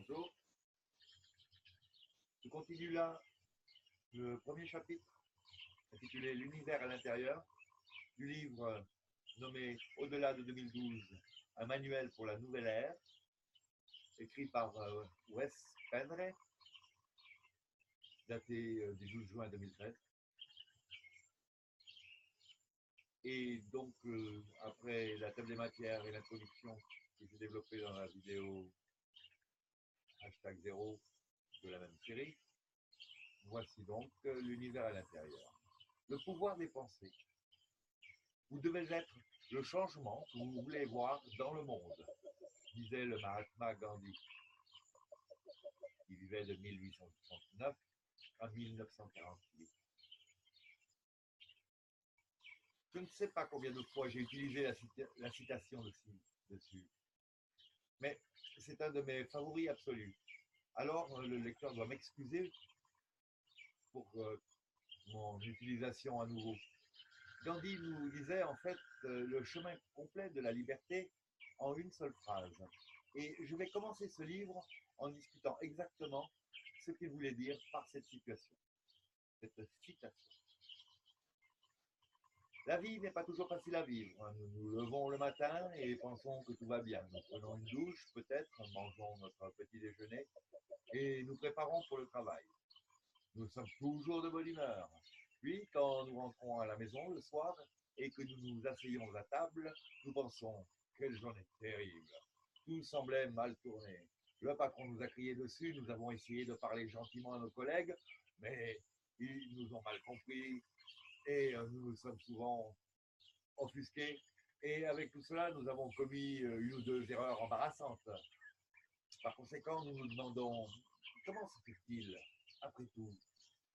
Bonjour. Je continue là le premier chapitre intitulé L'univers à l'intérieur du livre nommé Au-delà de 2012, un manuel pour la nouvelle ère, écrit par Wes Penre, daté du 12 juin 2013. Et donc, après la table des matières et l'introduction que j'ai développée dans la vidéo #0 de la même série, voici donc l'univers à l'intérieur. Le pouvoir des pensées. Vous devez être le changement que vous voulez voir dans le monde, disait le Mahatma Gandhi. Il vivait de 1869 à 1948. Je ne sais pas combien de fois j'ai utilisé la citation dessus, mais c'est un de mes favoris absolus. Alors le lecteur doit m'excuser pour mon utilisation à nouveau. Gandhi nous disait en fait le chemin complet de la liberté en une seule phrase. Et je vais commencer ce livre en discutant exactement ce qu'il voulait dire par cette citation. La vie n'est pas toujours facile à vivre. Nous nous levons le matin et pensons que tout va bien. Nous prenons une douche, peut-être, mangeons notre petit déjeuner et nous préparons pour le travail. Nous sommes toujours de bonne humeur. Puis, quand nous rentrons à la maison le soir et que nous nous asseyons à table, nous pensons « Quelle journée terrible !» Tout semblait mal tourné. Le patron nous a crié dessus, nous avons essayé de parler gentiment à nos collègues, mais ils nous ont mal compris et nous nous sommes souvent offusqués. Et avec tout cela, nous avons commis une ou deux erreurs embarrassantes. Par conséquent, nous nous demandons comment se fait-il, après tout,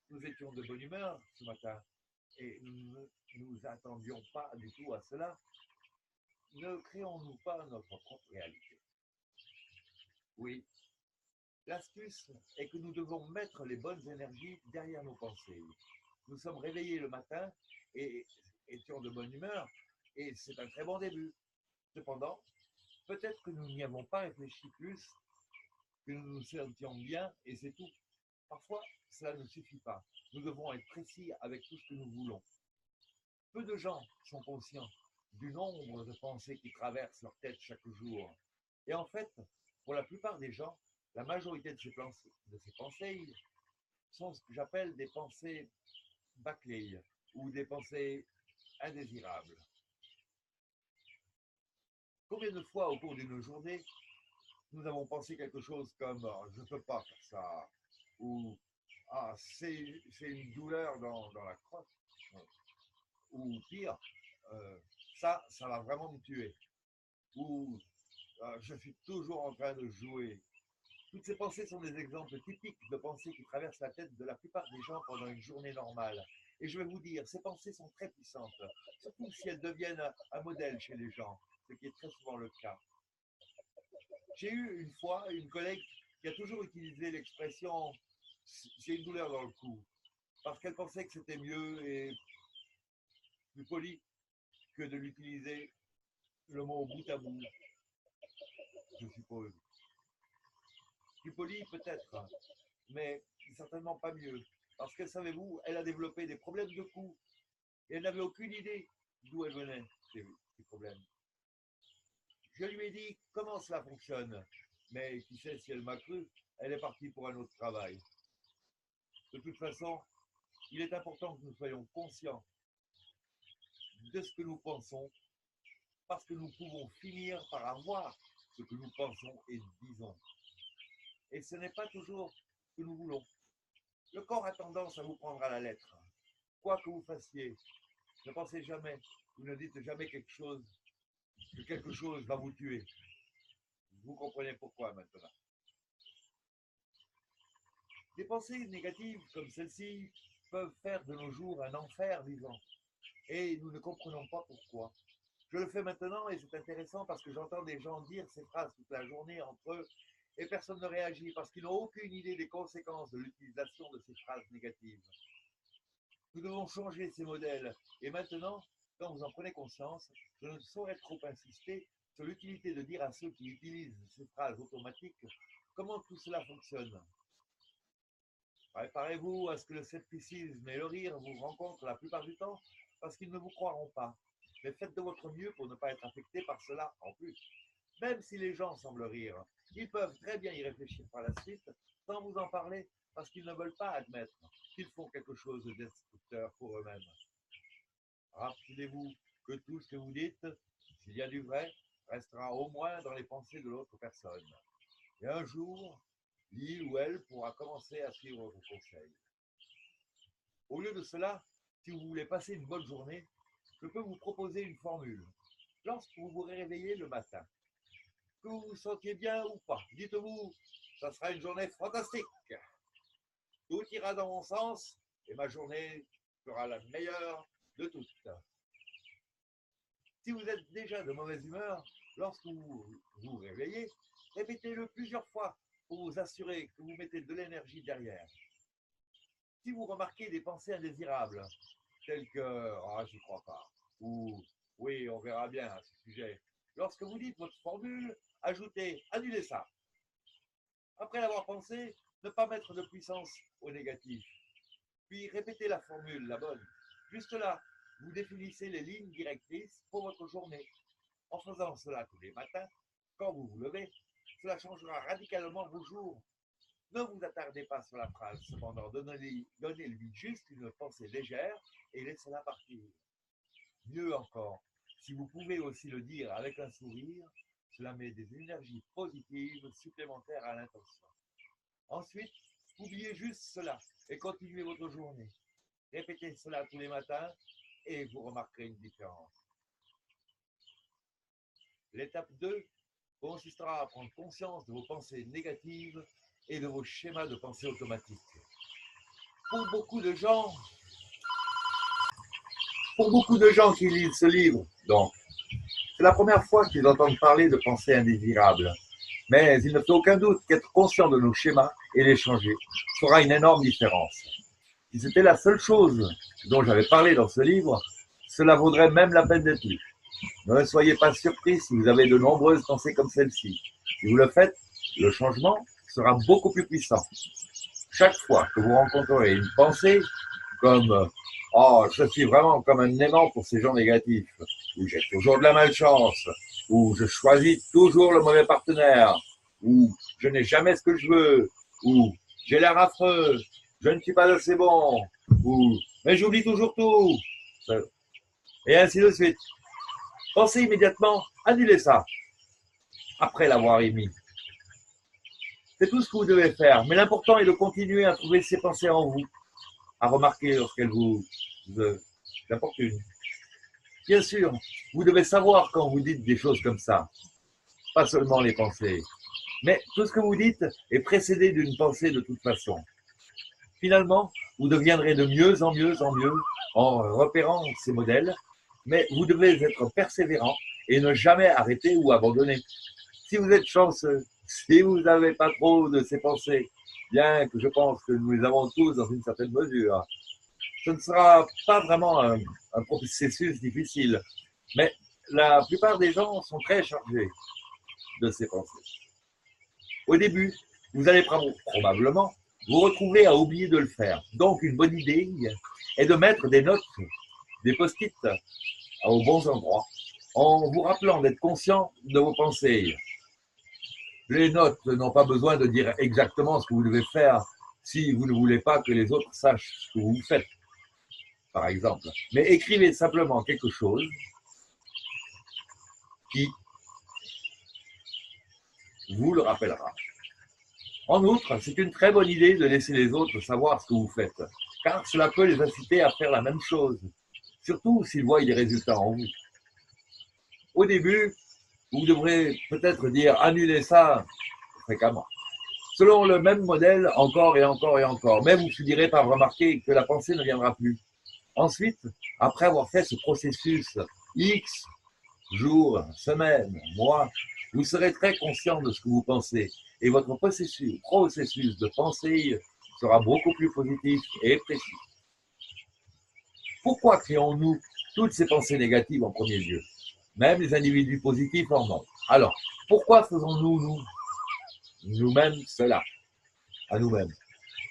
nous étions de bonne humeur ce matin et nous ne nous attendions pas du tout à cela. Ne créons-nous pas notre propre réalité? Oui, l'astuce est que nous devons mettre les bonnes énergies derrière nos pensées. Nous sommes réveillés le matin et étions de bonne humeur et c'est un très bon début. Cependant, peut-être que nous n'y avons pas réfléchi plus, que nous nous sentions bien et c'est tout. Parfois, cela ne suffit pas. Nous devons être précis avec tout ce que nous voulons. Peu de gens sont conscients du nombre de pensées qui traversent leur tête chaque jour. Et en fait, pour la plupart des gens, la majorité de ces pensées sont ce que j'appelle des pensées bâclées ou des pensées indésirables. Combien de fois au cours d'une journée, nous avons pensé quelque chose comme « je ne peux pas faire ça » ou « ah, c'est une douleur dans la crotte » ou pire, ça va vraiment me tuer. Ou je suis toujours en train de jouer. Toutes ces pensées sont des exemples typiques de pensées qui traversent la tête de la plupart des gens pendant une journée normale. Et je vais vous dire, ces pensées sont très puissantes, surtout si elles deviennent un modèle chez les gens, ce qui est très souvent le cas. J'ai eu une fois une collègue qui a toujours utilisé l'expression « j'ai une douleur dans le cou » parce qu'elle pensait que c'était mieux et plus poli que de l'utiliser le mot bout à bout, je suppose. Plus poli peut-être, mais certainement pas mieux. Parce que, savez-vous, elle a développé des problèmes de cou et elle n'avait aucune idée d'où elles venaient, ces problèmes. Je lui ai dit comment cela fonctionne, mais qui sait si elle m'a cru, elle est partie pour un autre travail. De toute façon, il est important que nous soyons conscients de ce que nous pensons, parce que nous pouvons finir par avoir ce que nous pensons et disons. Et ce n'est pas toujours ce que nous voulons. Le corps a tendance à vous prendre à la lettre. Quoi que vous fassiez, ne pensez jamais, vous ne dites jamais que quelque chose va vous tuer. Vous comprenez pourquoi maintenant. Des pensées négatives comme celle-ci peuvent faire de nos jours un enfer vivant. Et nous ne comprenons pas pourquoi. Je le fais maintenant et c'est intéressant parce que j'entends des gens dire ces phrases toute la journée entre eux et personne ne réagit parce qu'ils n'ont aucune idée des conséquences de l'utilisation de ces phrases négatives. Nous devons changer ces modèles. Et maintenant, quand vous en prenez conscience, je ne saurais trop insister, sur l'utilité de dire à ceux qui utilisent ces phrases automatiques comment tout cela fonctionne. Préparez-vous à ce que le scepticisme et le rire vous rencontrent la plupart du temps parce qu'ils ne vous croiront pas. Mais faites de votre mieux pour ne pas être affecté par cela en plus. Même si les gens semblent rire, ils peuvent très bien y réfléchir par la suite sans vous en parler parce qu'ils ne veulent pas admettre qu'ils font quelque chose de destructeur pour eux-mêmes. Rappelez-vous que tout ce que vous dites, s'il y a du vrai, restera au moins dans les pensées de l'autre personne. Et un jour, il ou elle pourra commencer à suivre vos conseils. Au lieu de cela, si vous voulez passer une bonne journée, je peux vous proposer une formule. Lorsque vous vous réveillez le matin, que vous vous sentiez bien ou pas, dites-vous, ça sera une journée fantastique. Tout ira dans mon sens et ma journée sera la meilleure de toutes. Si vous êtes déjà de mauvaise humeur, lorsque vous vous réveillez, répétez-le plusieurs fois pour vous assurer que vous mettez de l'énergie derrière. Si vous remarquez des pensées indésirables, telles que « Ah, j'y crois pas » ou « Oui, on verra bien à ce sujet », lorsque vous dites votre formule, ajoutez « Annulez ça ». Après l'avoir pensé, ne pas mettre de puissance au négatif. Puis répétez la formule, la bonne. Juste là, vous définissez les lignes directrices pour votre journée. En faisant cela tous les matins, quand vous vous levez, cela changera radicalement vos jours. Ne vous attardez pas sur la phrase, cependant, donnez-lui juste une pensée légère et laissez-la partir. Mieux encore, si vous pouvez aussi le dire avec un sourire, cela met des énergies positives supplémentaires à l'intention. Ensuite, oubliez juste cela et continuez votre journée. Répétez cela tous les matins et vous remarquerez une différence. L'étape 2 consistera à prendre conscience de vos pensées négatives et de vos schémas de pensée automatiques. Pour beaucoup de gens qui lisent ce livre, donc, c'est la première fois qu'ils entendent parler de pensées indésirables. Mais il ne fait aucun doute qu'être conscient de nos schémas et les changer fera une énorme différence. Si c'était la seule chose dont j'avais parlé dans ce livre, cela vaudrait même la peine d'être lu. Ne soyez pas surpris si vous avez de nombreuses pensées comme celle-ci. Si vous le faites, le changement sera beaucoup plus puissant. Chaque fois que vous rencontrerez une pensée comme « Oh, je suis vraiment comme un aimant pour ces gens négatifs » ou « J'ai toujours de la malchance » ou « Je choisis toujours le mauvais partenaire » ou « Je n'ai jamais ce que je veux » ou « J'ai l'air affreux » je ne suis pas assez bon, ou mais j'oublie toujours tout, et ainsi de suite. Pensez immédiatement, annulez ça, après l'avoir émis. C'est tout ce que vous devez faire, mais l'important est de continuer à trouver ces pensées en vous, à remarquer lorsqu'elles vous importunent. Bien sûr, vous devez savoir quand vous dites des choses comme ça, pas seulement les pensées, mais tout ce que vous dites est précédé d'une pensée de toute façon. Finalement, vous deviendrez de mieux en mieux en repérant ces modèles, mais vous devez être persévérant et ne jamais arrêter ou abandonner. Si vous êtes chanceux, si vous n'avez pas trop de ces pensées, bien que je pense que nous les avons tous dans une certaine mesure, ce ne sera pas vraiment un processus difficile, mais la plupart des gens sont très chargés de ces pensées. Au début, vous allez probablement vous retrouvez à oublier de le faire. Donc, une bonne idée est de mettre des notes, des post-it aux bons endroits, en vous rappelant d'être conscient de vos pensées. Les notes n'ont pas besoin de dire exactement ce que vous devez faire si vous ne voulez pas que les autres sachent ce que vous faites, par exemple. Mais écrivez simplement quelque chose qui vous le rappellera. En outre, c'est une très bonne idée de laisser les autres savoir ce que vous faites, car cela peut les inciter à faire la même chose, surtout s'ils voient des résultats en vous. Au début, vous devrez peut-être dire « annulez ça » fréquemment, selon le même modèle encore et encore et encore, mais vous finirez par remarquer que la pensée ne viendra plus. Ensuite, après avoir fait ce processus X jours, semaines, mois, vous serez très conscient de ce que vous pensez et votre processus de pensée sera beaucoup plus positif et précis. Pourquoi créons-nous toutes ces pensées négatives en premier lieu? Même les individus positifs en ont. Alors, pourquoi faisons-nous, nous-mêmes, cela, à nous-mêmes?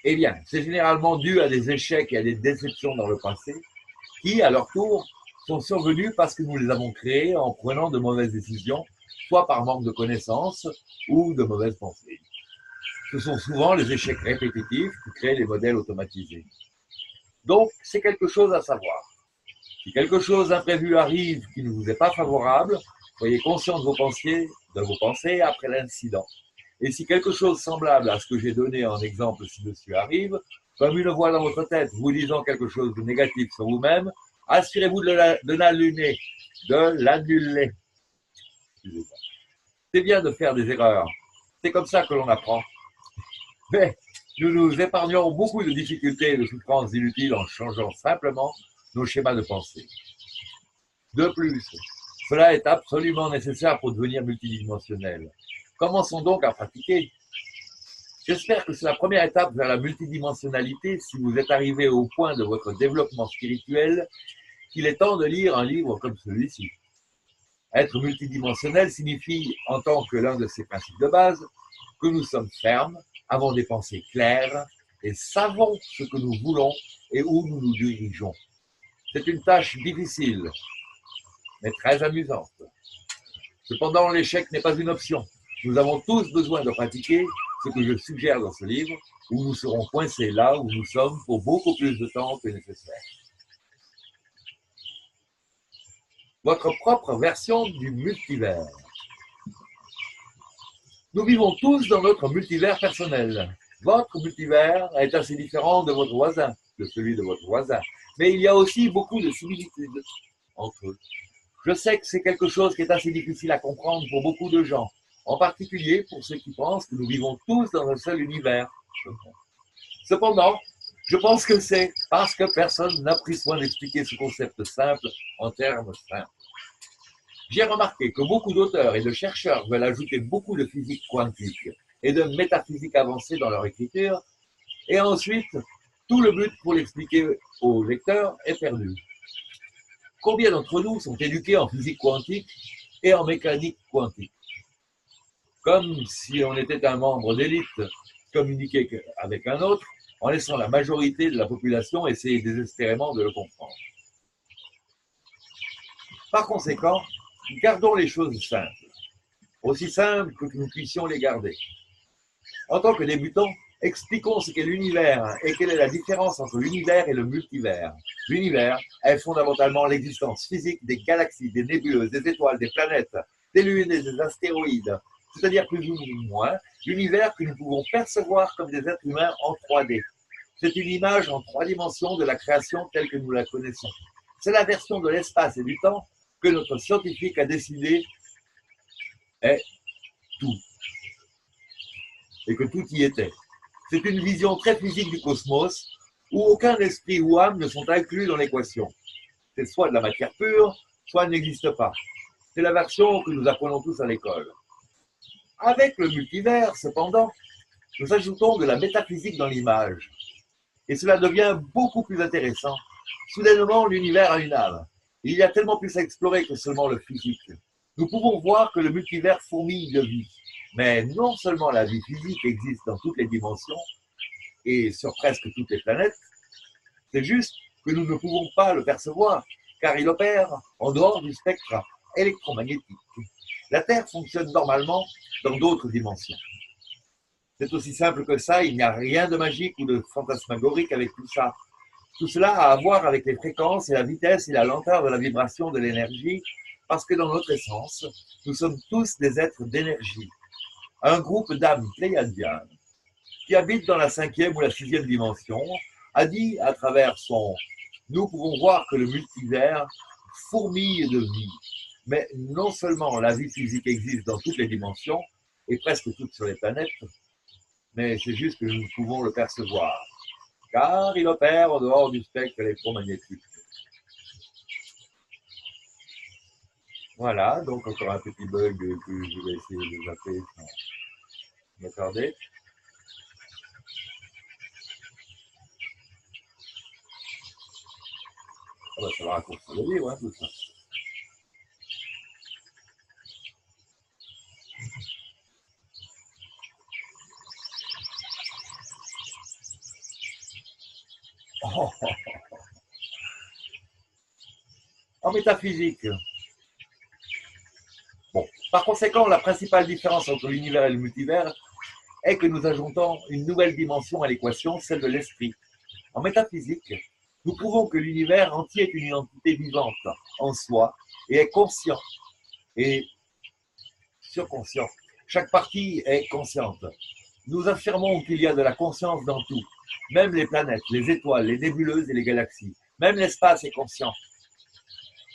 Eh bien, c'est généralement dû à des échecs et à des déceptions dans le passé, qui, à leur tour, sont survenus parce que nous les avons créés en prenant de mauvaises décisions, soit par manque de connaissances ou de mauvaises pensées. Ce sont souvent les échecs répétitifs qui créent les modèles automatisés. Donc, c'est quelque chose à savoir. Si quelque chose d'imprévu arrive qui ne vous est pas favorable, soyez conscient de vos pensées après l'incident. Et si quelque chose semblable à ce que j'ai donné en exemple ci-dessus arrive, comme une voix dans votre tête vous disant quelque chose de négatif sur vous-même, assurez-vous de l'annuler. C'est bien de faire des erreurs. C'est comme ça que l'on apprend. Mais nous nous épargnons beaucoup de difficultés et de souffrances inutiles en changeant simplement nos schémas de pensée. De plus, cela est absolument nécessaire pour devenir multidimensionnel. Commençons donc à pratiquer. J'espère que c'est la première étape vers la multidimensionnalité si vous êtes arrivé au point de votre développement spirituel qu'il est temps de lire un livre comme celui-ci. Être multidimensionnel signifie, en tant que l'un de ses principes de base, que nous sommes fermes, avons des pensées claires et savons ce que nous voulons et où nous nous dirigeons. C'est une tâche difficile, mais très amusante. Cependant, l'échec n'est pas une option. Nous avons tous besoin de pratiquer ce que je suggère dans ce livre, où nous serons coincés là où nous sommes pour beaucoup plus de temps que nécessaire. Votre propre version du multivers. Nous vivons tous dans notre multivers personnel. Votre multivers est assez différent de votre voisin, de celui de votre voisin, mais il y a aussi beaucoup de similitudes entre eux. Je sais que c'est quelque chose qui est assez difficile à comprendre pour beaucoup de gens, en particulier pour ceux qui pensent que nous vivons tous dans un seul univers. Cependant, je pense que c'est parce que personne n'a pris soin d'expliquer ce concept simple en termes simples. J'ai remarqué que beaucoup d'auteurs et de chercheurs veulent ajouter beaucoup de physique quantique et de métaphysique avancée dans leur écriture, et ensuite, tout le but pour l'expliquer aux lecteurs est perdu. Combien d'entre nous sont éduqués en physique quantique et en mécanique quantique? Comme si on était un membre d'élite communiquer avec un autre, en laissant la majorité de la population essayer désespérément de le comprendre. Par conséquent, gardons les choses simples, aussi simples que nous puissions les garder. En tant que débutants, expliquons ce qu'est l'univers et quelle est la différence entre l'univers et le multivers. L'univers est fondamentalement l'existence physique des galaxies, des nébuleuses, des étoiles, des planètes, des lunes et des astéroïdes, c'est-à-dire plus ou moins l'univers que nous pouvons percevoir comme des êtres humains en 3D. C'est une image en 3 dimensions de la création telle que nous la connaissons. C'est la version de l'espace et du temps que notre scientifique a décidé est tout, et que tout y était. C'est une vision très physique du cosmos, où aucun esprit ou âme ne sont inclus dans l'équation. C'est soit de la matière pure, soit n'existe pas. C'est la version que nous apprenons tous à l'école. Avec le multivers, cependant, nous ajoutons de la métaphysique dans l'image. Et cela devient beaucoup plus intéressant. Soudainement, l'univers a une âme. Il y a tellement plus à explorer que seulement le physique. Nous pouvons voir que le multivers fourmille de vie. Mais non seulement la vie physique existe dans toutes les dimensions et sur presque toutes les planètes, c'est juste que nous ne pouvons pas le percevoir, car il opère en dehors du spectre électromagnétique. La Terre fonctionne normalement dans d'autres dimensions. C'est aussi simple que ça, il n'y a rien de magique ou de fantasmagorique avec tout ça. Tout cela a à voir avec les fréquences et la vitesse et la lenteur de la vibration de l'énergie, parce que dans notre essence, nous sommes tous des êtres d'énergie. Un groupe d'âmes pléiadiennes qui habite dans la 5e ou la 6e dimension a dit à travers son « Nous pouvons voir que le multivers fourmille de vie ». Mais non seulement la vie physique existe dans toutes les dimensions, et presque toutes sur les planètes, mais c'est juste que nous pouvons le percevoir, car il opère en dehors du spectre électromagnétique. Voilà, donc encore un petit bug que je vais essayer de zapper sans m'attarder. Ah bah, ça va raccourcir le livre, hein, tout ça. En métaphysique, bon. Par conséquent, la principale différence entre l'univers et le multivers est que nous ajoutons une nouvelle dimension à l'équation, celle de l'esprit. En métaphysique, nous prouvons que l'univers entier est une identité vivante en soi et est conscient et surconscient. Chaque partie est consciente. Nous affirmons qu'il y a de la conscience dans tout, même les planètes, les étoiles, les nébuleuses et les galaxies. Même l'espace est conscient.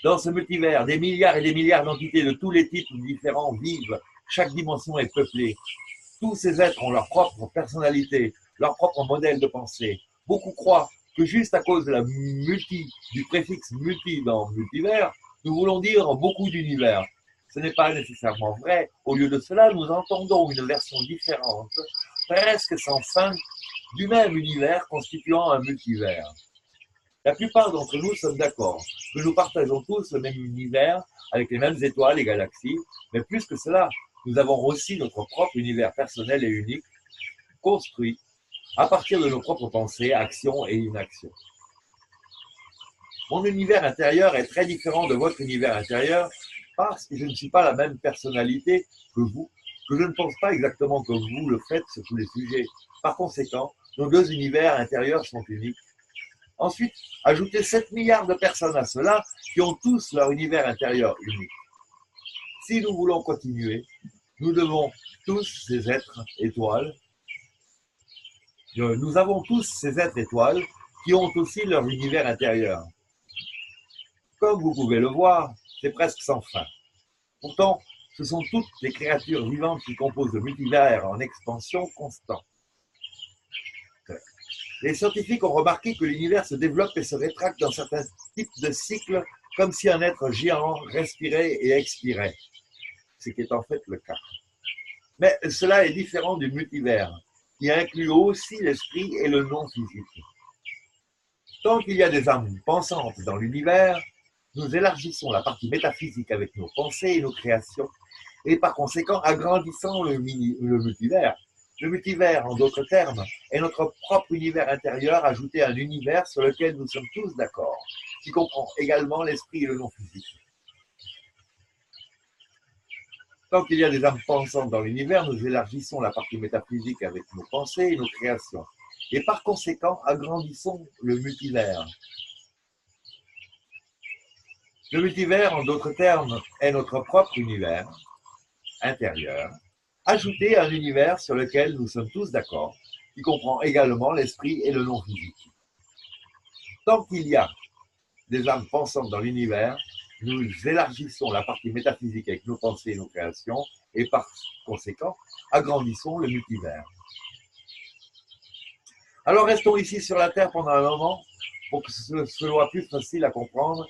Dans ce multivers, des milliards et des milliards d'entités de tous les types différents vivent. Chaque dimension est peuplée. Tous ces êtres ont leur propre personnalité, leur propre modèle de pensée. Beaucoup croient que juste à cause de la du préfixe multi dans multivers, nous voulons dire beaucoup d'univers. Ce n'est pas nécessairement vrai. Au lieu de cela, nous entendons une version différente, presque sans fin, du même univers constituant un multivers. La plupart d'entre nous sommes d'accord que nous partageons tous le même univers avec les mêmes étoiles et galaxies, mais plus que cela, nous avons aussi notre propre univers personnel et unique, construit à partir de nos propres pensées, actions et inactions. Mon univers intérieur est très différent de votre univers intérieur parce que je ne suis pas la même personnalité que vous, que je ne pense pas exactement comme vous le faites sur tous les sujets. Par conséquent, nos deux univers intérieurs sont uniques. Ensuite, ajoutez 7 milliards de personnes à cela qui ont tous leur univers intérieur unique. Si nous voulons continuer, nous devons tous ces êtres étoiles, nous avons tous ces êtres étoiles qui ont aussi leur univers intérieur. Comme vous pouvez le voir, c'est presque sans fin. Pourtant, ce sont toutes les créatures vivantes qui composent le multivers en expansion constante. Les scientifiques ont remarqué que l'univers se développe et se rétracte dans certains types de cycles, comme si un être géant respirait et expirait, ce qui est en fait le cas. Mais cela est différent du multivers, qui inclut aussi l'esprit et le non-physique. Tant qu'il y a des âmes pensantes dans l'univers, nous élargissons la partie métaphysique avec nos pensées et nos créations, et par conséquent agrandissons le multivers. Le multivers, en d'autres termes, est notre propre univers intérieur ajouté à un univers sur lequel nous sommes tous d'accord, qui comprend également l'esprit et le non-physique. Tant qu'il y a des âmes pensantes dans l'univers, nous élargissons la partie métaphysique avec nos pensées et nos créations, et par conséquent agrandissons le multivers. Le multivers, en d'autres termes, est notre propre univers intérieur, ajouté à un univers sur lequel nous sommes tous d'accord, qui comprend également l'esprit et le non-physique. Tant qu'il y a des âmes pensantes dans l'univers, nous élargissons la partie métaphysique avec nos pensées et nos créations, et par conséquent, agrandissons le multivers. Alors restons ici sur la Terre pendant un moment, pour que ce soit plus facile à comprendre,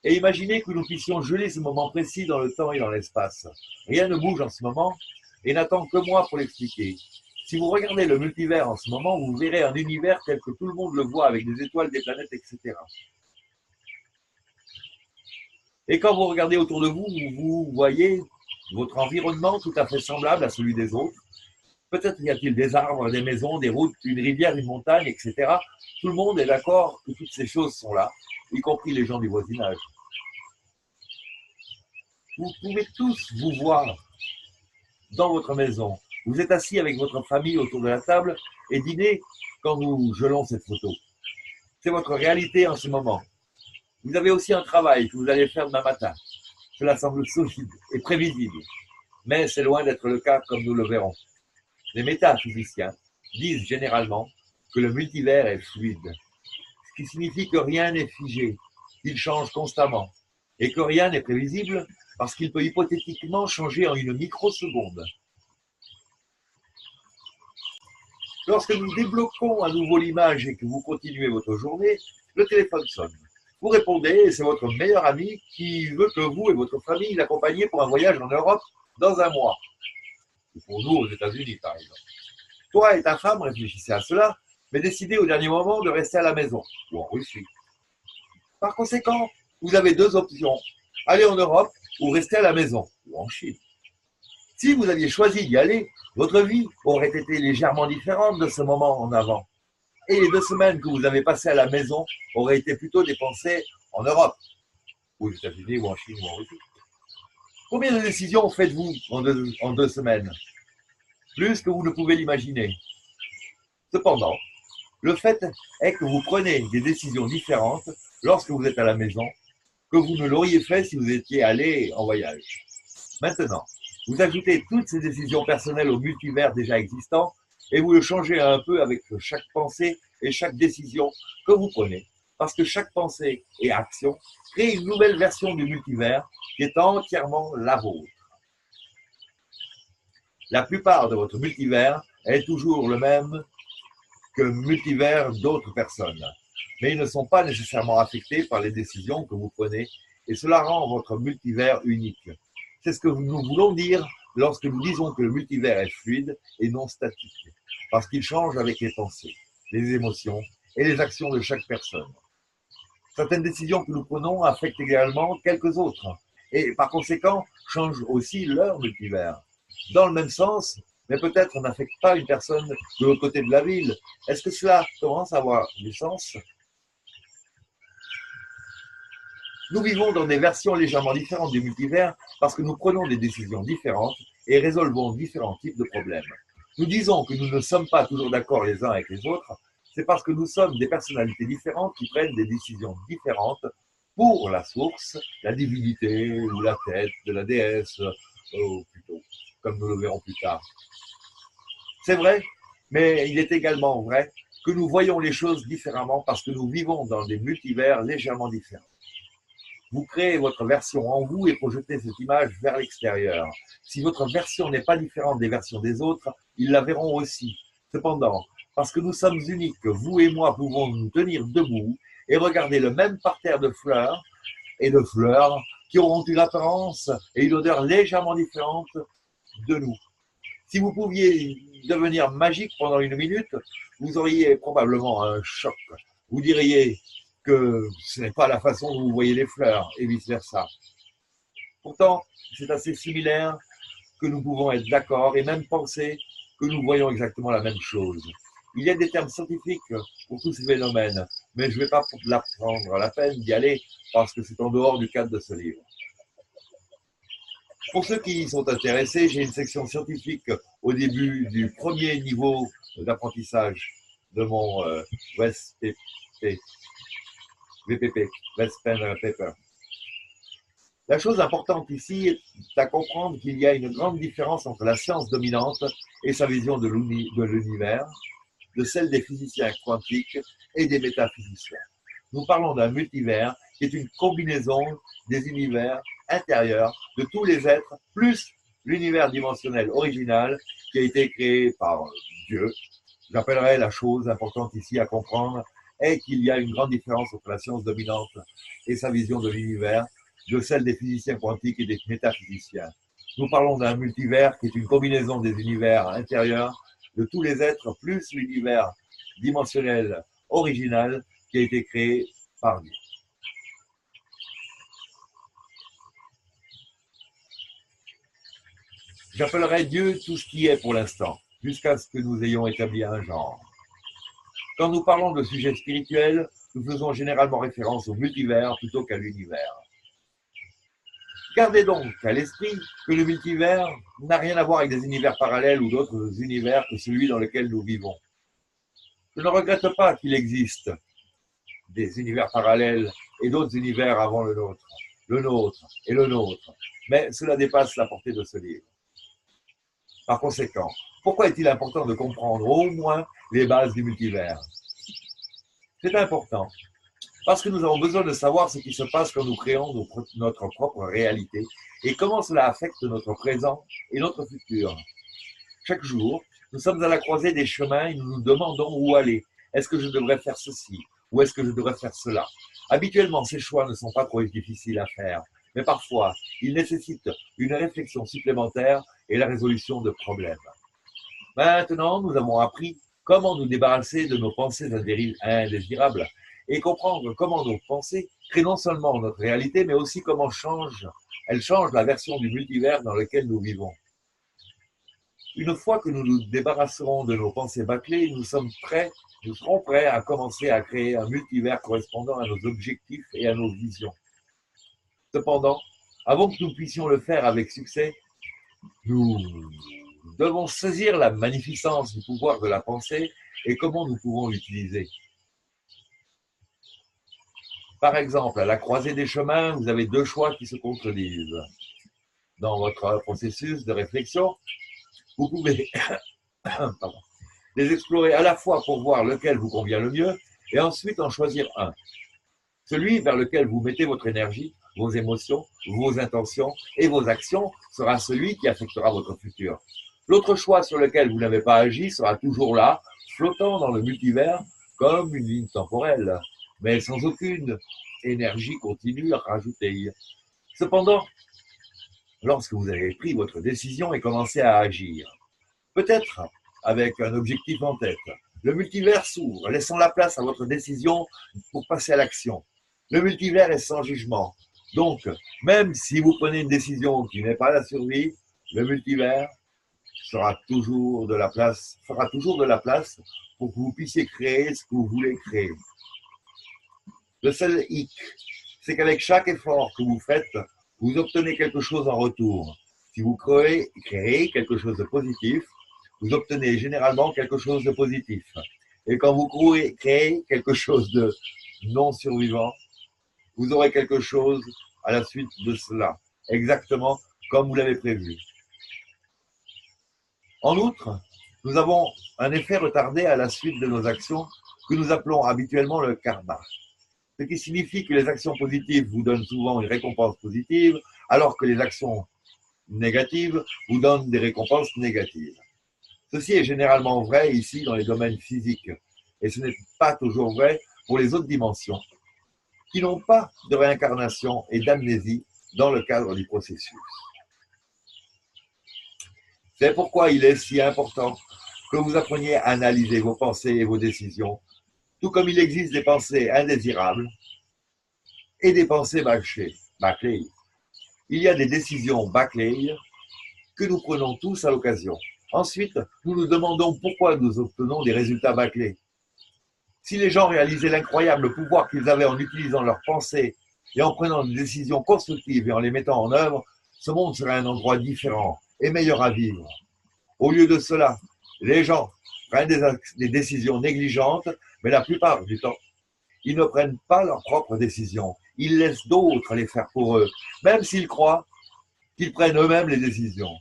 et imaginez que nous puissions geler ce moment précis dans le temps et dans l'espace. Rien ne bouge en ce moment, et n'attend que moi pour l'expliquer. Si vous regardez le multivers en ce moment, vous verrez un univers tel que tout le monde le voit, avec des étoiles, des planètes, etc. Et quand vous regardez autour de vous, vous voyez votre environnement tout à fait semblable à celui des autres. Peut-être y a-t-il des arbres, des maisons, des routes, une rivière, une montagne, etc. Tout le monde est d'accord que toutes ces choses sont là, y compris les gens du voisinage. Vous pouvez tous vous voir dans votre maison. Vous êtes assis avec votre famille autour de la table et dînez quand nous gelons cette photo. C'est votre réalité en ce moment. Vous avez aussi un travail que vous allez faire demain matin. Cela semble solide et prévisible, mais c'est loin d'être le cas comme nous le verrons. Les métaphysiciens disent généralement que le multivers est fluide, ce qui signifie que rien n'est figé, qu'il change constamment, et que rien n'est prévisible parce qu'il peut hypothétiquement changer en une microseconde. Lorsque nous débloquons à nouveau l'image et que vous continuez votre journée, le téléphone sonne. Vous répondez et c'est votre meilleur ami qui veut que vous et votre famille l'accompagniez pour un voyage en Europe dans un mois. Ou pour nous aux États-Unis, par exemple. Toi et ta femme réfléchissez à cela, mais décidez au dernier moment de rester à la maison, ou en Russie. Par conséquent, vous avez deux options. Aller en Europe ou rester à la maison, ou en Chine. Si vous aviez choisi d'y aller, votre vie aurait été légèrement différente de ce moment en avant. Et les 2 semaines que vous avez passées à la maison auraient été plutôt dépensées en Europe, ou aux États-Unis, ou en Chine, ou en Russie. Combien de décisions faites-vous en 2 semaines? Plus que vous ne pouvez l'imaginer. Cependant, le fait est que vous prenez des décisions différentes lorsque vous êtes à la maison que vous ne l'auriez fait si vous étiez allé en voyage. Maintenant, vous ajoutez toutes ces décisions personnelles au multivers déjà existant et vous le changez un peu avec chaque pensée et chaque décision que vous prenez, parce que chaque pensée et action crée une nouvelle version du multivers qui est entièrement la vôtre. La plupart de votre multivers est toujours le même que multivers d'autres personnes, mais ils ne sont pas nécessairement affectés par les décisions que vous prenez et cela rend votre multivers unique. C'est ce que nous voulons dire lorsque nous disons que le multivers est fluide et non statique, parce qu'il change avec les pensées, les émotions et les actions de chaque personne. Certaines décisions que nous prenons affectent également quelques autres et par conséquent changent aussi leur multivers. Dans le même sens, mais peut-être n'affecte pas une personne de l'autre côté de la ville. Est-ce que cela commence à avoir du sens? Nous vivons dans des versions légèrement différentes du multivers parce que nous prenons des décisions différentes et résolvons différents types de problèmes. Nous disons que nous ne sommes pas toujours d'accord les uns avec les autres, c'est parce que nous sommes des personnalités différentes qui prennent des décisions différentes pour la source, la divinité ou la tête de la déesse, ou plutôt, comme nous le verrons plus tard. C'est vrai, mais il est également vrai que nous voyons les choses différemment parce que nous vivons dans des multivers légèrement différents. Vous créez votre version en vous et projetez cette image vers l'extérieur. Si votre version n'est pas différente des versions des autres, ils la verront aussi. Cependant, parce que nous sommes uniques, vous et moi pouvons nous tenir debout et regarder le même parterre de fleurs qui auront une apparence et une odeur légèrement différente de nous. Si vous pouviez devenir magique pendant 1 minute, vous auriez probablement un choc. Vous diriez que ce n'est pas la façon dont vous voyez les fleurs, et vice-versa. Pourtant, c'est assez similaire que nous pouvons être d'accord et même penser que nous voyons exactement la même chose. Il y a des termes scientifiques pour tous ces phénomènes, mais je ne vais pas prendre la peine d'y aller parce que c'est en dehors du cadre de ce livre. Pour ceux qui y sont intéressés, j'ai une section scientifique au début du premier niveau d'apprentissage de mon VPP, West Pen Paper. La chose importante ici est à comprendre qu'il y a une grande différence entre la science dominante et sa vision de l'univers, de celle des physiciens quantiques et des métaphysiciens. Nous parlons d'un multivers qui est une combinaison des univers intérieurs de tous les êtres, plus l'univers dimensionnel original qui a été créé par Dieu. J'appellerais la chose importante ici à comprendre est qu'il y a une grande différence entre la science dominante et sa vision de l'univers, de celle des physiciens quantiques et des métaphysiciens. Nous parlons d'un multivers qui est une combinaison des univers intérieurs de tous les êtres, plus l'univers dimensionnel original qui a été créé par Dieu. J'appellerai Dieu tout ce qui est pour l'instant, jusqu'à ce que nous ayons établi un genre. Quand nous parlons de sujets spirituels, nous faisons généralement référence au multivers plutôt qu'à l'univers. Gardez donc à l'esprit que le multivers n'a rien à voir avec des univers parallèles ou d'autres univers que celui dans lequel nous vivons. Je ne regrette pas qu'il existe des univers parallèles et d'autres univers avant le nôtre et le nôtre, mais cela dépasse la portée de ce livre. Par conséquent, pourquoi est-il important de comprendre au moins les bases du multivers? C'est important parce que nous avons besoin de savoir ce qui se passe quand nous créons notre propre réalité et comment cela affecte notre présent et notre futur. Chaque jour, nous sommes à la croisée des chemins et nous nous demandons où aller. Est-ce que je devrais faire ceci ou est-ce que je devrais faire cela? Habituellement, ces choix ne sont pas trop difficiles à faire, mais parfois, ils nécessitent une réflexion supplémentaire et la résolution de problèmes. Maintenant, nous avons appris comment nous débarrasser de nos pensées indésirables et comprendre comment nos pensées créent non seulement notre réalité, mais aussi comment elles changent la version du multivers dans lequel nous vivons. Une fois que nous nous débarrasserons de nos pensées bâclées, nous serons prêts à commencer à créer un multivers correspondant à nos objectifs et à nos visions. Cependant, avant que nous puissions le faire avec succès, nous devons saisir la magnificence du pouvoir de la pensée et comment nous pouvons l'utiliser. Par exemple, à la croisée des chemins, vous avez deux choix qui se contredisent. Dans votre processus de réflexion, vous pouvez les explorer à la fois pour voir lequel vous convient le mieux et ensuite en choisir un. Celui vers lequel vous mettez votre énergie, vos émotions, vos intentions et vos actions sera celui qui affectera votre futur. L'autre choix sur lequel vous n'avez pas agi sera toujours là, flottant dans le multivers comme une ligne temporelle, mais sans aucune énergie continue à rajouter. Cependant, lorsque vous avez pris votre décision et commencé à agir, peut-être avec un objectif en tête, le multivers s'ouvre, laissant la place à votre décision pour passer à l'action. Le multivers est sans jugement. Donc, même si vous prenez une décision qui n'est pas la survie, le multivers fera toujours de la place pour que vous puissiez créer ce que vous voulez créer. Le seul hic, c'est qu'avec chaque effort que vous faites, vous obtenez quelque chose en retour. Si vous créez quelque chose de positif, vous obtenez généralement quelque chose de positif. Et quand vous créez quelque chose de non survivant, vous aurez quelque chose à la suite de cela, exactement comme vous l'avez prévu. En outre, nous avons un effet retardé à la suite de nos actions que nous appelons habituellement le karma. Ce qui signifie que les actions positives vous donnent souvent une récompense positive, alors que les actions négatives vous donnent des récompenses négatives. Ceci est généralement vrai ici dans les domaines physiques, et ce n'est pas toujours vrai pour les autres dimensions, qui n'ont pas de réincarnation et d'amnésie dans le cadre du processus. C'est pourquoi il est si important que vous appreniez à analyser vos pensées et vos décisions, tout comme il existe des pensées indésirables et des pensées bâclées. Il y a des décisions bâclées que nous prenons tous à l'occasion. Ensuite, nous nous demandons pourquoi nous obtenons des résultats bâclés. Si les gens réalisaient l'incroyable pouvoir qu'ils avaient en utilisant leurs pensées et en prenant des décisions constructives et en les mettant en œuvre, ce monde serait un endroit différent et meilleur à vivre. Au lieu de cela, les gens prennent des décisions négligentes, mais la plupart du temps, ils ne prennent pas leurs propres décisions. Ils laissent d'autres les faire pour eux, même s'ils croient qu'ils prennent eux-mêmes les décisions.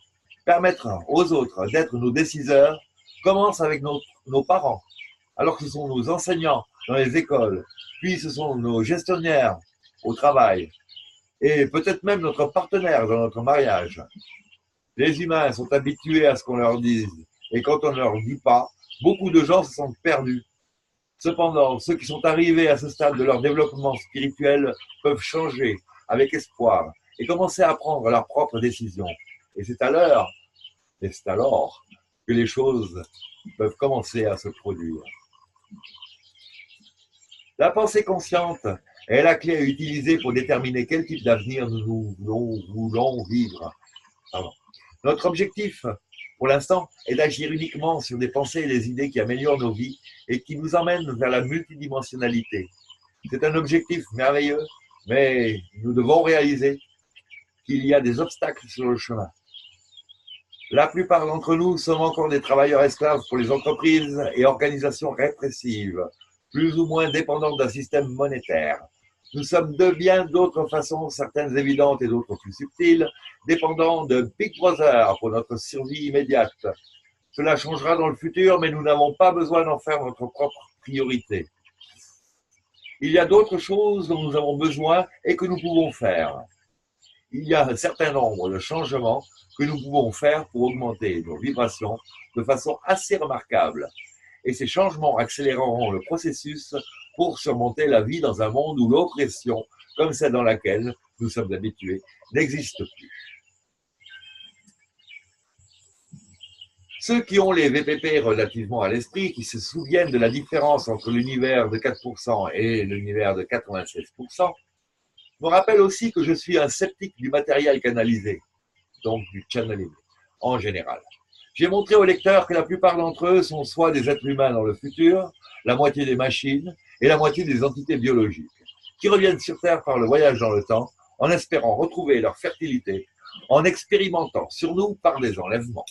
Permettre aux autres d'être nos décideurs commence avec nos parents, alors que ce sont nos enseignants dans les écoles, puis ce sont nos gestionnaires au travail, et peut-être même notre partenaire dans notre mariage. Les humains sont habitués à ce qu'on leur dise, et quand on ne leur dit pas, beaucoup de gens se sentent perdus. Cependant, ceux qui sont arrivés à ce stade de leur développement spirituel peuvent changer avec espoir et commencer à prendre leurs propres décisions. Et c'est alors que les choses peuvent commencer à se produire. La pensée consciente est la clé à utiliser pour déterminer quel type d'avenir nous voulons vivre. Notre objectif, pour l'instant, est d'agir uniquement sur des pensées et des idées qui améliorent nos vies et qui nous emmènent vers la multidimensionnalité. C'est un objectif merveilleux, mais nous devons réaliser qu'il y a des obstacles sur le chemin. La plupart d'entre nous sommes encore des travailleurs esclaves pour les entreprises et organisations répressives, plus ou moins dépendantes d'un système monétaire. Nous sommes de bien d'autres façons, certaines évidentes et d'autres plus subtiles, dépendants de Big Brother pour notre survie immédiate. Cela changera dans le futur, mais nous n'avons pas besoin d'en faire notre propre priorité. Il y a d'autres choses dont nous avons besoin et que nous pouvons faire. Il y a un certain nombre de changements que nous pouvons faire pour augmenter nos vibrations de façon assez remarquable. Et ces changements accéléreront le processus pour surmonter la vie dans un monde où l'oppression, comme celle dans laquelle nous sommes habitués, n'existe plus. Ceux qui ont les VPP relativement à l'esprit, qui se souviennent de la différence entre l'univers de 4% et l'univers de 96%, me rappellent aussi que je suis un sceptique du matériel canalisé, donc du channeling en général. J'ai montré aux lecteurs que la plupart d'entre eux sont soit des êtres humains dans le futur, la moitié des machines et la moitié des entités biologiques, qui reviennent sur Terre par le voyage dans le temps, en espérant retrouver leur fertilité, en expérimentant sur nous par des enlèvements.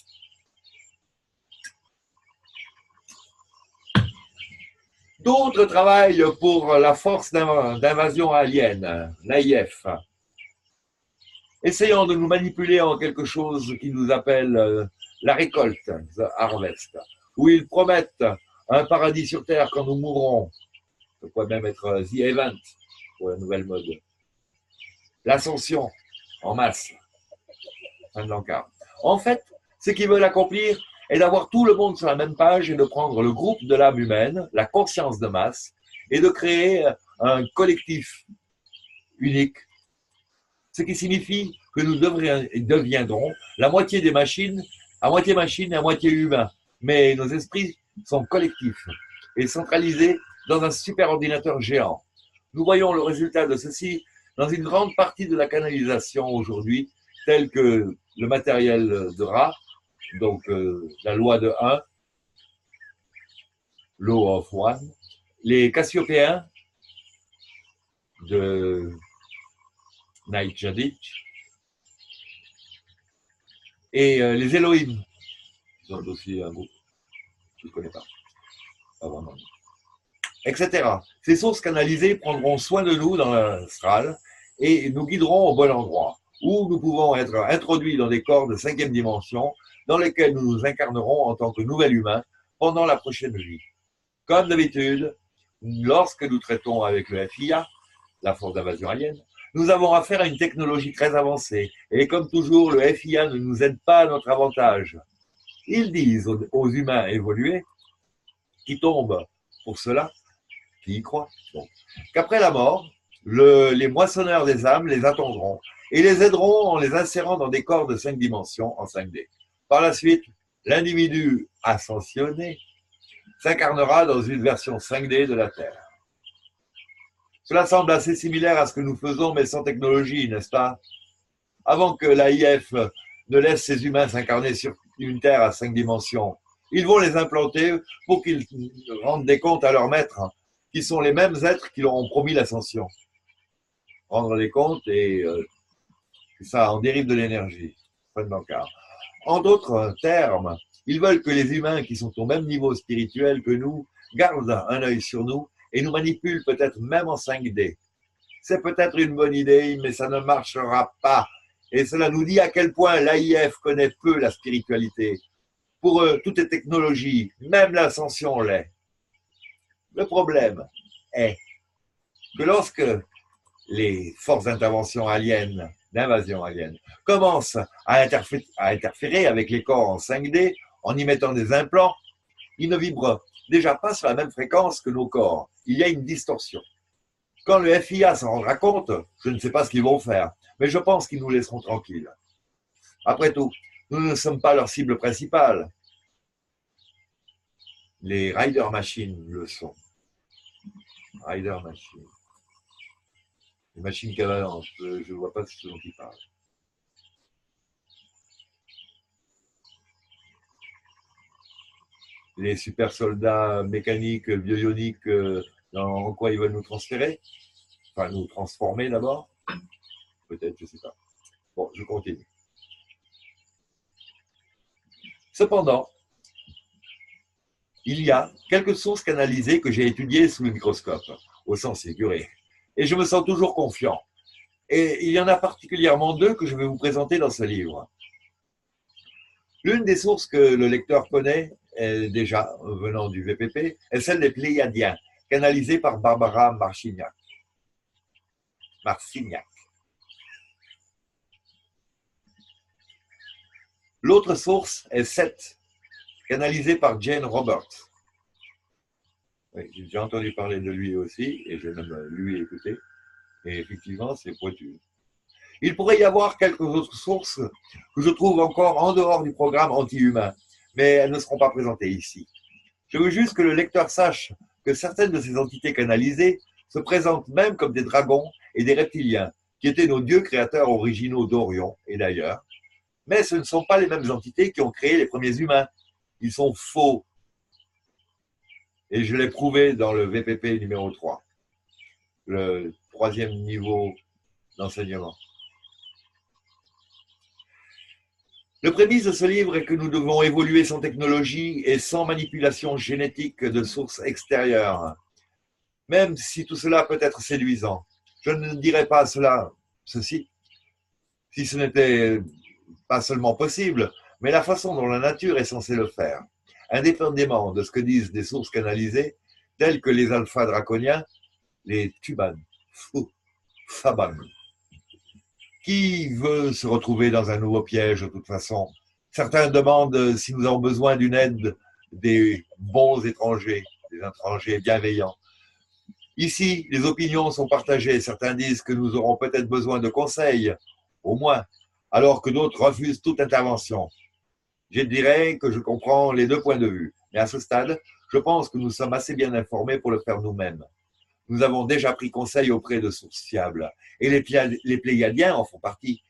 D'autres travaillent pour la force d'invasion alien, l'AIF, essayant de nous manipuler en quelque chose qui nous appelle la récolte, the harvest, où ils promettent un paradis sur Terre quand nous mourrons. Ça pourrait même être the event pour la nouvelle mode. L'ascension en masse. Fin de l'encart. En fait, ce qu'ils veulent accomplir est d'avoir tout le monde sur la même page et de prendre le groupe de l'âme humaine, la conscience de masse, et de créer un collectif unique. Ce qui signifie que nous deviendrons la moitié des machines, à moitié machines et à moitié humains. Mais nos esprits sont collectifs et centralisés dans un superordinateur géant. Nous voyons le résultat de ceci dans une grande partie de la canalisation aujourd'hui, telle que le matériel de Ra, donc la loi de 1, law of one, les Cassiopéens de Nightjadic et les Elohim. Ils ont aussi un groupe, je ne connais pas vraiment, etc. Ces sources canalisées prendront soin de nous dans l'astral et nous guideront au bon endroit, où nous pouvons être introduits dans des corps de 5e dimension dans lesquels nous nous incarnerons en tant que nouvel humain pendant la prochaine vie. Comme d'habitude, lorsque nous traitons avec le FIA, la force d'invasion alien, nous avons affaire à une technologie très avancée et comme toujours, le FIA ne nous aide pas à notre avantage. Ils disent aux humains évolués, qui tombent pour cela, qui y croient, bon, qu'après la mort, les moissonneurs des âmes les attendront et les aideront en les insérant dans des corps de 5 dimensions en 5D. Par la suite, l'individu ascensionné s'incarnera dans une version 5D de la Terre. Cela semble assez similaire à ce que nous faisons, mais sans technologie, n'est-ce pas? Avant que l'AIF ne laisse ces humains s'incarner sur une Terre à 5 dimensions, ils vont les implanter pour qu'ils rendent des comptes à leurs maîtres, qui sont les mêmes êtres qui leur ont promis l'ascension. Rendre des comptes et ça en dérive de l'énergie. En d'autres termes, ils veulent que les humains qui sont au même niveau spirituel que nous gardent un œil sur nous et nous manipulent peut-être même en 5D. C'est peut-être une bonne idée, mais ça ne marchera pas. Et cela nous dit à quel point l'AIF connaît peu la spiritualité. Pour eux, tout est technologie, même l'ascension l'est. Le problème est que lorsque les forces d'intervention aliens, d'invasion alienne, commencent à interférer avec les corps en 5D en y mettant des implants, ils ne vibrent déjà pas sur la même fréquence que nos corps. Il y a une distorsion. Quand le FIA s'en rendra compte, je ne sais pas ce qu'ils vont faire, mais je pense qu'ils nous laisseront tranquilles. Après tout, nous ne sommes pas leur cible principale. Les Rider Machines le sont. Rider Machines. Les machines cavalantes, je ne vois pas ce dont ils parlent. Les super soldats mécaniques, bioniques, en quoi ils veulent nous transférer? Enfin, nous transformer d'abord? Peut-être, je ne sais pas. Bon, je continue. Cependant, il y a quelques sources canalisées que j'ai étudiées sous le microscope, au sens figuré. Et je me sens toujours confiant. Et il y en a particulièrement 2 que je vais vous présenter dans ce livre. L'une des sources que le lecteur connaît, déjà venant du VPP, est celle des Pléiadiens, canalisée par Barbara Marcignac. L'autre source est Seth, canalisée par Jane Roberts. Oui, j'ai déjà entendu parler de lui aussi, et je même lui écouté. Et effectivement, c'est pointu. Il pourrait y avoir quelques autres sources que je trouve encore en dehors du programme anti-humain, mais elles ne seront pas présentées ici. Je veux juste que le lecteur sache que certaines de ces entités canalisées se présentent même comme des dragons et des reptiliens, qui étaient nos dieux créateurs originaux d'Orion et d'ailleurs, Mais ce ne sont pas les mêmes entités qui ont créé les premiers humains. Ils sont faux. Et je l'ai prouvé dans le VPP numéro 3, le 3e niveau d'enseignement. Le prémisse de ce livre est que nous devons évoluer sans technologie et sans manipulation génétique de sources extérieures. Même si tout cela peut être séduisant, je ne dirais pas ceci, si ce n'était pas seulement possible, mais la façon dont la nature est censée le faire, indépendamment de ce que disent des sources canalisées, telles que les alphas draconiens, les Tuban, Faban. Qui veut se retrouver dans un nouveau piège de toute façon? Certains demandent si nous avons besoin d'une aide des bons étrangers, des étrangers bienveillants. Ici, les opinions sont partagées. Certains disent que nous aurons peut-être besoin de conseils, au moins, alors que d'autres refusent toute intervention. Je dirais que je comprends les deux points de vue, mais à ce stade, je pense que nous sommes assez bien informés pour le faire nous-mêmes. Nous avons déjà pris conseil auprès de sources fiables, et les Pléiadiens en font partie.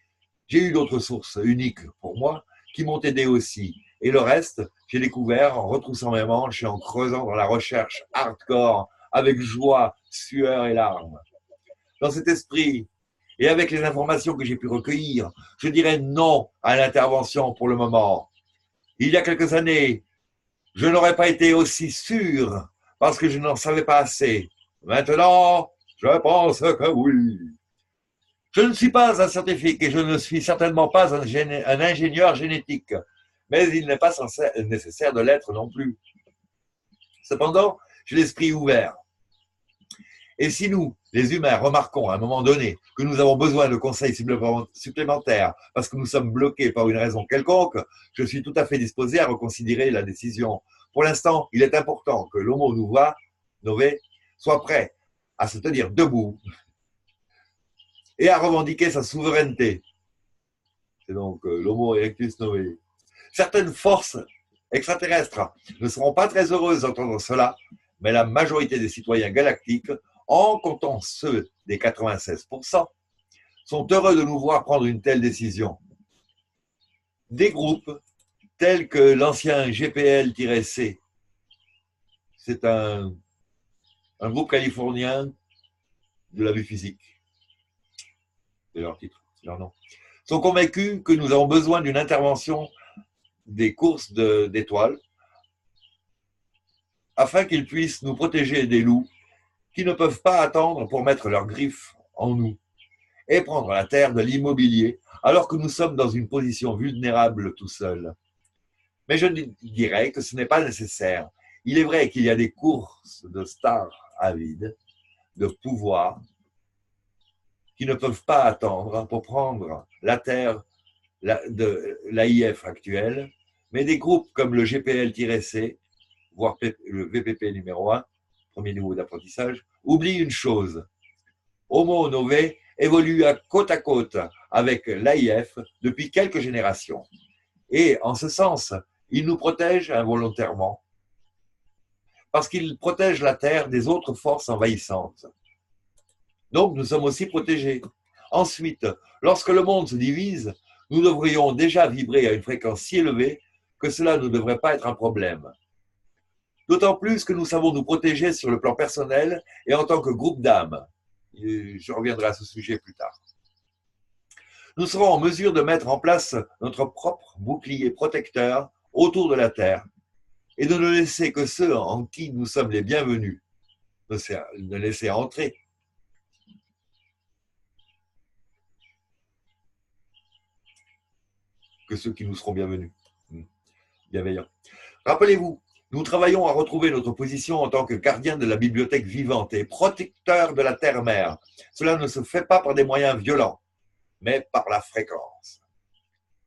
J'ai eu d'autres sources uniques pour moi qui m'ont aidé aussi, et le reste, j'ai découvert en retroussant mes manches et en creusant dans la recherche hardcore, avec joie, sueur et larmes. Dans cet esprit, et avec les informations que j'ai pu recueillir, je dirais non à l'intervention pour le moment. Il y a quelques années, je n'aurais pas été aussi sûr parce que je n'en savais pas assez. Maintenant, je pense que oui. Je ne suis pas un scientifique et je ne suis certainement pas un ingénieur génétique, mais il n'est pas nécessaire de l'être non plus. Cependant, j'ai l'esprit ouvert. Et si nous, les humains, remarquons à un moment donné que nous avons besoin de conseils supplémentaires parce que nous sommes bloqués par une raison quelconque, je suis tout à fait disposé à reconsidérer la décision. Pour l'instant, il est important que l'Homo Nové soit prêt à se tenir debout et à revendiquer sa souveraineté. C'est donc l'Homo erectus Nové. Certaines forces extraterrestres ne seront pas très heureuses d'entendre cela, mais la majorité des citoyens galactiques, en comptant ceux des 96%, sont heureux de nous voir prendre une telle décision. Des groupes tels que l'ancien GPL-C, c'est un groupe californien de la vue physique, c'est leur titre, c'est leur nom, sont convaincus que nous avons besoin d'une intervention des courses d'étoiles afin qu'ils puissent nous protéger des loups qui ne peuvent pas attendre pour mettre leurs griffes en nous et prendre la terre de l'immobilier alors que nous sommes dans une position vulnérable tout seuls. Mais je dirais que ce n'est pas nécessaire. Il est vrai qu'il y a des courses de stars avides, de pouvoir, qui ne peuvent pas attendre pour prendre la terre de l'AIF actuelle, mais des groupes comme le GPL-C, voire le VPP numéro 1, premier niveau d'apprentissage, oublient une chose. Homo Nové évolue à côte avec l'AIF depuis quelques générations. Et en ce sens, il nous protège involontairement parce qu'il protège la Terre des autres forces envahissantes. Donc, nous sommes aussi protégés. Ensuite, lorsque le monde se divise, nous devrions déjà vibrer à une fréquence si élevée que cela ne devrait pas être un problème. D'autant plus que nous savons nous protéger sur le plan personnel et en tant que groupe d'âmes. Je reviendrai à ce sujet plus tard. Nous serons en mesure de mettre en place notre propre bouclier protecteur autour de la Terre et de ne laisser que ceux en qui nous sommes les bienvenus, de laisser entrer. Que ceux qui nous seront bienvenus, bienveillants. Rappelez-vous, nous travaillons à retrouver notre position en tant que gardien de la bibliothèque vivante et protecteur de la terre-mère. Cela ne se fait pas par des moyens violents, mais par la fréquence.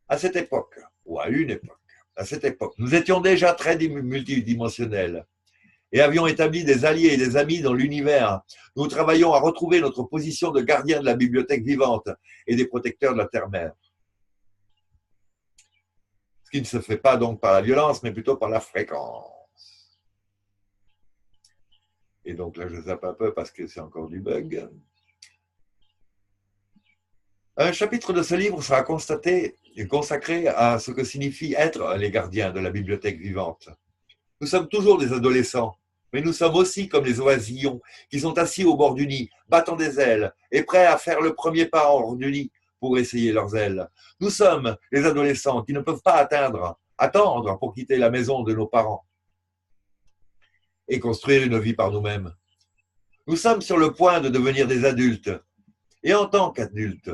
À cette époque, ou à une époque, à cette époque, nous étions déjà très multidimensionnels et avions établi des alliés et des amis dans l'univers. Nous travaillons à retrouver notre position de gardien de la bibliothèque vivante et des protecteurs de la terre-mère. Ce qui ne se fait pas donc par la violence, mais plutôt par la fréquence. Et donc là, je zappe un peu parce que c'est encore du bug. Un chapitre de ce livre sera consacré à ce que signifie être les gardiens de la bibliothèque vivante. Nous sommes toujours des adolescents, mais nous sommes aussi comme les oisillons qui sont assis au bord du nid, battant des ailes et prêts à faire le premier pas hors du nid pour essayer leurs ailes. Nous sommes les adolescents qui ne peuvent pas attendre pour quitter la maison de nos parents et construire une vie par nous-mêmes. Nous sommes sur le point de devenir des adultes. Et en tant qu'adultes,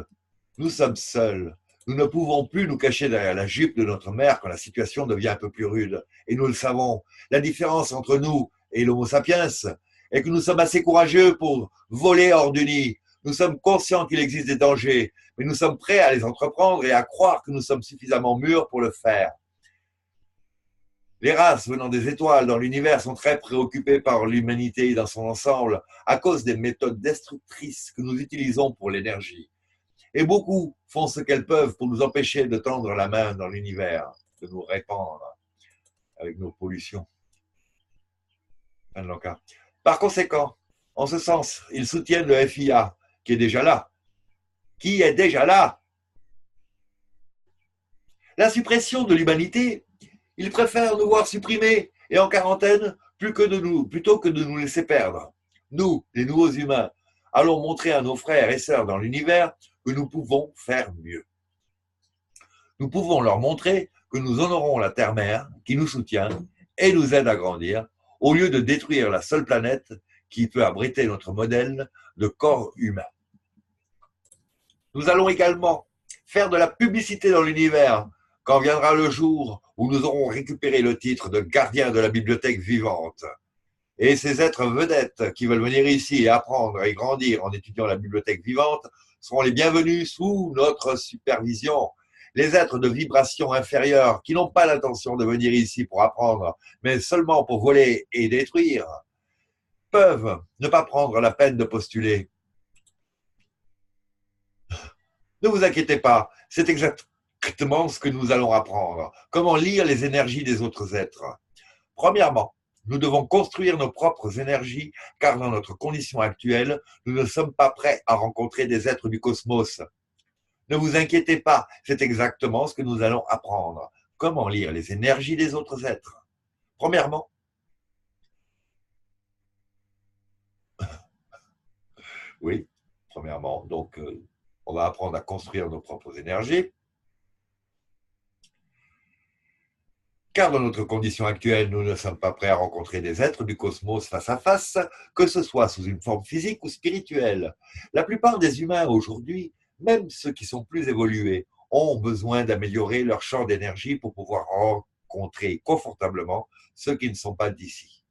nous sommes seuls. Nous ne pouvons plus nous cacher derrière la jupe de notre mère quand la situation devient un peu plus rude. Et nous le savons, la différence entre nous et l'Homo sapiens est que nous sommes assez courageux pour voler hors du nid. Nous sommes conscients qu'il existe des dangers, mais nous sommes prêts à les entreprendre et à croire que nous sommes suffisamment mûrs pour le faire. Les races venant des étoiles dans l'univers sont très préoccupées par l'humanité dans son ensemble à cause des méthodes destructrices que nous utilisons pour l'énergie. Et beaucoup font ce qu'elles peuvent pour nous empêcher de tendre la main dans l'univers, de nous répandre avec nos pollutions. Par conséquent, en ce sens, ils soutiennent le FIA, qui est déjà là. Qui est déjà là? La suppression de l'humanité, ils préfèrent nous voir supprimés et en quarantaine plutôt que de nous laisser perdre. Nous, les nouveaux humains, allons montrer à nos frères et sœurs dans l'univers que nous pouvons faire mieux. Nous pouvons leur montrer que nous honorons la Terre-Mère qui nous soutient et nous aide à grandir, au lieu de détruire la seule planète qui peut abriter notre modèle de corps humain. Nous allons également faire de la publicité dans l'univers quand viendra le jour où nous aurons récupéré le titre de gardien de la bibliothèque vivante. Et ces êtres vedettes qui veulent venir ici et apprendre et grandir en étudiant la bibliothèque vivante seront les bienvenus sous notre supervision. Les êtres de vibration inférieure qui n'ont pas l'intention de venir ici pour apprendre, mais seulement pour voler et détruire, peuvent ne pas prendre la peine de postuler. Ne vous inquiétez pas, c'est exactement ce que nous allons apprendre. Comment lire les énergies des autres êtres. Premièrement, nous devons construire nos propres énergies, car dans notre condition actuelle, nous ne sommes pas prêts à rencontrer des êtres du cosmos. Ne vous inquiétez pas, c'est exactement ce que nous allons apprendre. Comment lire les énergies des autres êtres. Premièrement, donc on va apprendre à construire nos propres énergies. Car dans notre condition actuelle, nous ne sommes pas prêts à rencontrer des êtres du cosmos face à face, que ce soit sous une forme physique ou spirituelle. La plupart des humains aujourd'hui, même ceux qui sont plus évolués, ont besoin d'améliorer leur champ d'énergie pour pouvoir rencontrer confortablement ceux qui ne sont pas d'ici.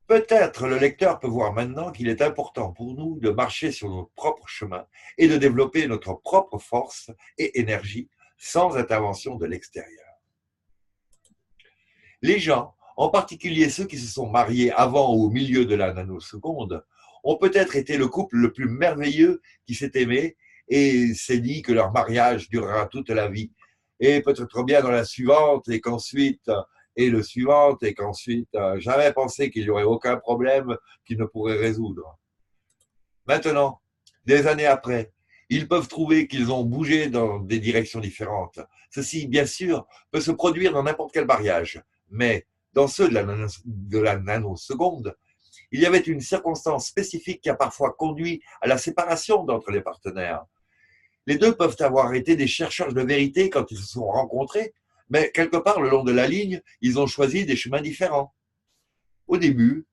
Peut-être le lecteur peut voir maintenant qu'il est important pour nous de marcher sur notre propre chemin et de développer notre propre force et énergie sans intervention de l'extérieur. Les gens, en particulier ceux qui se sont mariés avant ou au milieu de la nanoseconde, ont peut-être été le couple le plus merveilleux qui s'est aimé et s'est dit que leur mariage durera toute la vie. Et peut-être bien dans la suivante et qu'ensuite, jamais pensé qu'il n'y aurait aucun problème qu'ils ne pourraient résoudre. Maintenant, des années après, ils peuvent trouver qu'ils ont bougé dans des directions différentes. Ceci, bien sûr, peut se produire dans n'importe quel mariage, mais dans ceux de la nanoseconde, il y avait une circonstance spécifique qui a parfois conduit à la séparation d'entre les partenaires. Les deux peuvent avoir été des chercheurs de vérité quand ils se sont rencontrés, mais quelque part le long de la ligne, ils ont choisi des chemins différents. Au début,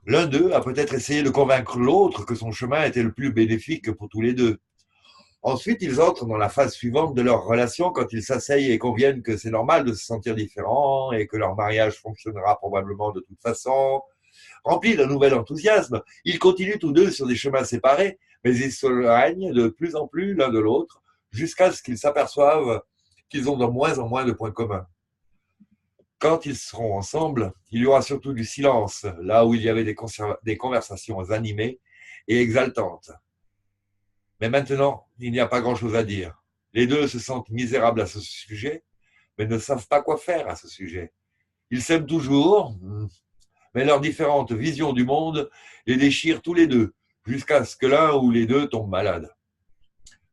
l'un d'eux a peut-être essayé de convaincre l'autre que son chemin était le plus bénéfique pour tous les deux. Ensuite, ils entrent dans la phase suivante de leur relation quand ils s'asseyent et conviennent que c'est normal de se sentir différent et que leur mariage fonctionnera probablement de toute façon. Remplis d'un nouvel enthousiasme, ils continuent tous deux sur des chemins séparés, mais ils s'éloignent de plus en plus l'un de l'autre jusqu'à ce qu'ils s'aperçoivent qu'ils ont de moins en moins de points communs. Quand ils seront ensemble, il y aura surtout du silence, là où il y avait des conversations animées et exaltantes. Mais maintenant, il n'y a pas grand-chose à dire. Les deux se sentent misérables à ce sujet, mais ne savent pas quoi faire à ce sujet. Ils s'aiment toujours, mais leurs différentes visions du monde les déchirent tous les deux, jusqu'à ce que l'un ou les deux tombent malades.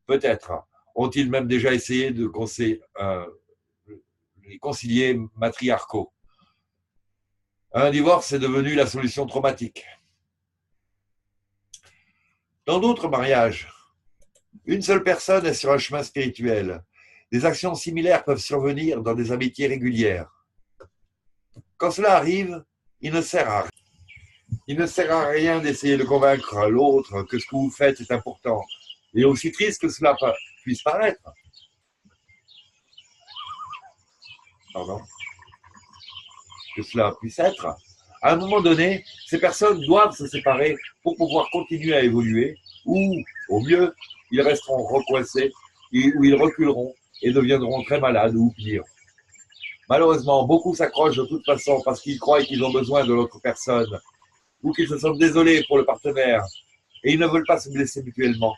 Peut-être ont-ils même déjà essayé de les concilier matriarcaux. Un divorce est devenu la solution traumatique. Dans d'autres mariages, une seule personne est sur un chemin spirituel. Des actions similaires peuvent survenir dans des amitiés régulières. Quand cela arrive, il ne sert à rien. Il ne sert à rien d'essayer de convaincre l'autre que ce que vous faites est important. Et aussi triste que cela puisse paraître. Pardon. Que cela puisse être. À un moment donné, ces personnes doivent se séparer pour pouvoir continuer à évoluer, ou, au mieux, ils resteront recoincés, ou ils reculeront et deviendront très malades ou pire. Malheureusement, beaucoup s'accrochent de toute façon parce qu'ils croient qu'ils ont besoin de l'autre personne, ou qu'ils se sentent désolés pour le partenaire, et ils ne veulent pas se blesser mutuellement.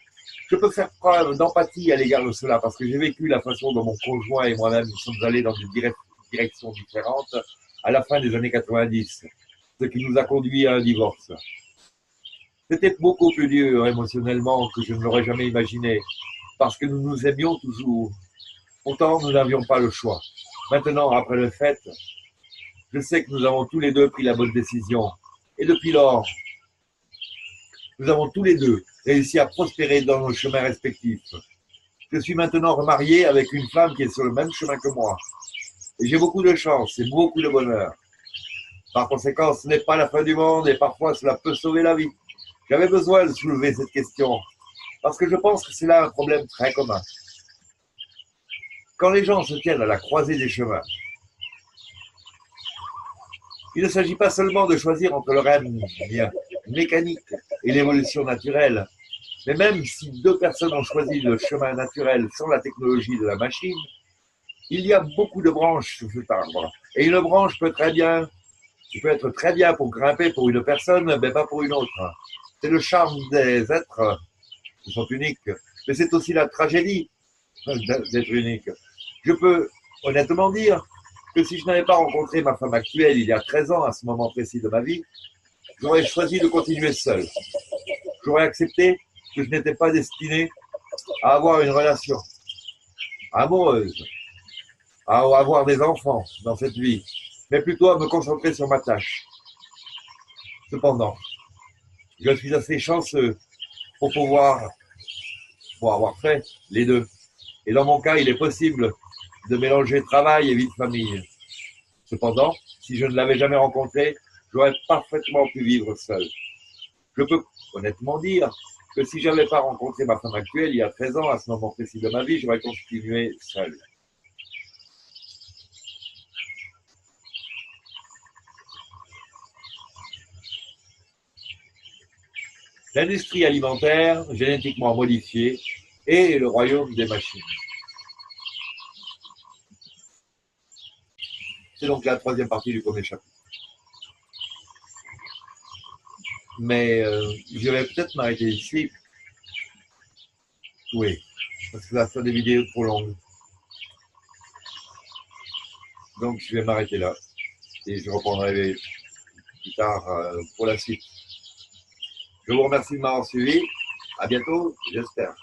Je peux faire preuve d'empathie à l'égard de cela parce que j'ai vécu la façon dont mon conjoint et moi-même nous sommes allés dans des directions différentes à la fin des années 90, ce qui nous a conduit à un divorce. C'était beaucoup plus dur émotionnellement que je ne l'aurais jamais imaginé, parce que nous nous aimions toujours. Pourtant, nous n'avions pas le choix. Maintenant, après le fait, je sais que nous avons tous les deux pris la bonne décision. Et depuis lors, nous avons tous les deux réussi à prospérer dans nos chemins respectifs. Je suis maintenant remarié avec une femme qui est sur le même chemin que moi. Et j'ai beaucoup de chance et beaucoup de bonheur. Par conséquent, ce n'est pas la fin du monde et parfois cela peut sauver la vie. J'avais besoin de soulever cette question parce que je pense que c'est là un problème très commun. Quand les gens se tiennent à la croisée des chemins, il ne s'agit pas seulement de choisir entre le règne mécanique et l'évolution naturelle, mais même si deux personnes ont choisi le chemin naturel sans la technologie de la machine, il y a beaucoup de branches sur cet arbre. Et une branche peut être très bien pour grimper pour une personne, mais pas pour une autre. C'est le charme des êtres qui sont uniques, mais c'est aussi la tragédie d'être unique. Je peux honnêtement dire que si je n'avais pas rencontré ma femme actuelle il y a 13 ans, à ce moment précis de ma vie, j'aurais choisi de continuer seul. J'aurais accepté que je n'étais pas destiné à avoir une relation amoureuse, à avoir des enfants dans cette vie, mais plutôt à me concentrer sur ma tâche. Cependant, je suis assez chanceux pour avoir fait les deux. Et dans mon cas, il est possible de mélanger travail et vie de famille. Cependant, si je ne l'avais jamais rencontré, j'aurais parfaitement pu vivre seul. Je peux honnêtement dire que si je n'avais pas rencontré ma femme actuelle il y a 13 ans, à ce moment précis de ma vie, j'aurais continué seul. L'industrie alimentaire génétiquement modifiée et le royaume des machines. C'est donc la troisième partie du premier chapitre. Mais je vais peut-être m'arrêter ici. Oui, parce que ça va faire des vidéos trop longues. Donc je vais m'arrêter là. Et je reprendrai plus tard pour la suite. Je vous remercie de m'avoir suivi. À bientôt, j'espère.